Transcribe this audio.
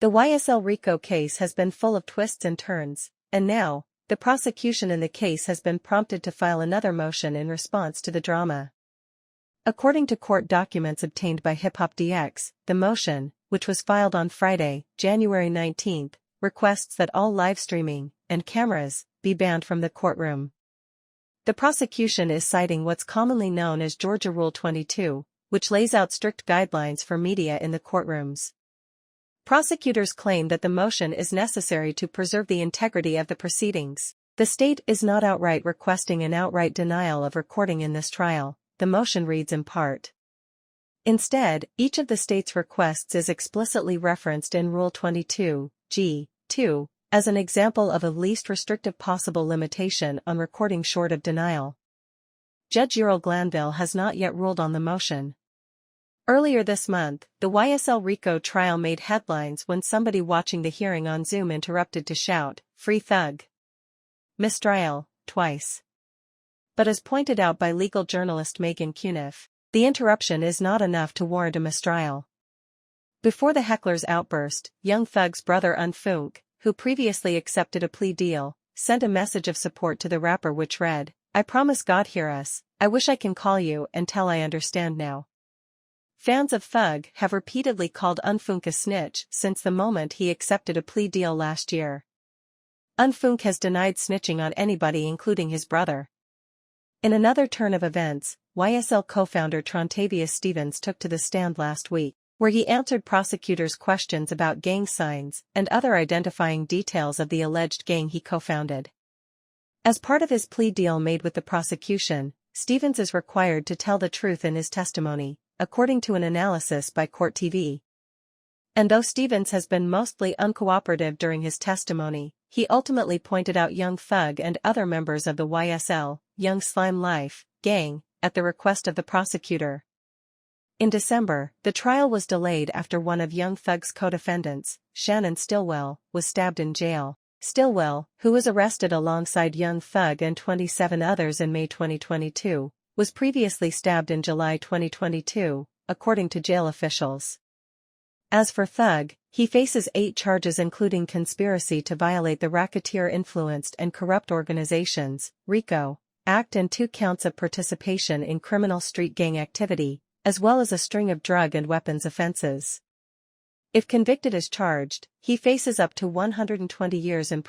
The YSL RICO case has been full of twists and turns, and now, the prosecution in the case has been prompted to file another motion in response to the drama. According to court documents obtained by HipHopDX, the motion, which was filed on Friday, January 19, requests that all live streaming and cameras be banned from the courtroom. The prosecution is citing what's commonly known as Georgia Rule 22, which lays out strict guidelines for media in the courtrooms. Prosecutors claim that the motion is necessary to preserve the integrity of the proceedings. The state is not outright requesting an outright denial of recording in this trial, the motion reads in part. Instead, each of the state's requests is explicitly referenced in Rule 22, G2, as an example of a least restrictive possible limitation on recording short of denial. Judge Ural Glanville has not yet ruled on the motion. Earlier this month, the YSL RICO trial made headlines when somebody watching the hearing on Zoom interrupted to shout, "Free Thug! Mistrial," twice. But as pointed out by legal journalist Megan Cuniff, the interruption is not enough to warrant a mistrial. Before the heckler's outburst, Young Thug's brother Unfunk, who previously accepted a plea deal, sent a message of support to the rapper which read, "I promise God hear us, I wish I can call you and tell I understand now." Fans of Thug have repeatedly called Unfunk a snitch since the moment he accepted a plea deal last year. Unfunk has denied snitching on anybody including his brother. In another turn of events, YSL co-founder Trontavious Stevens took to the stand last week, where he answered prosecutors' questions about gang signs and other identifying details of the alleged gang he co-founded. As part of his plea deal made with the prosecution, Stevens is required to tell the truth in his testimony, according to an analysis by Court TV. And though Stevens has been mostly uncooperative during his testimony, he ultimately pointed out Young Thug and other members of the YSL, Young Slime Life, gang, at the request of the prosecutor. In December, the trial was delayed after one of Young Thug's co-defendants, Shannon Stillwell, was stabbed in jail. Stillwell, who was arrested alongside Young Thug and 27 others in May 2022, was previously stabbed in July 2022, according to jail officials. As for Thug, he faces 8 charges including conspiracy to violate the Racketeer-Influenced and Corrupt Organizations (RICO) Act and 2 counts of participation in criminal street gang activity, as well as a string of drug and weapons offenses. If convicted as charged, he faces up to 120 years in prison.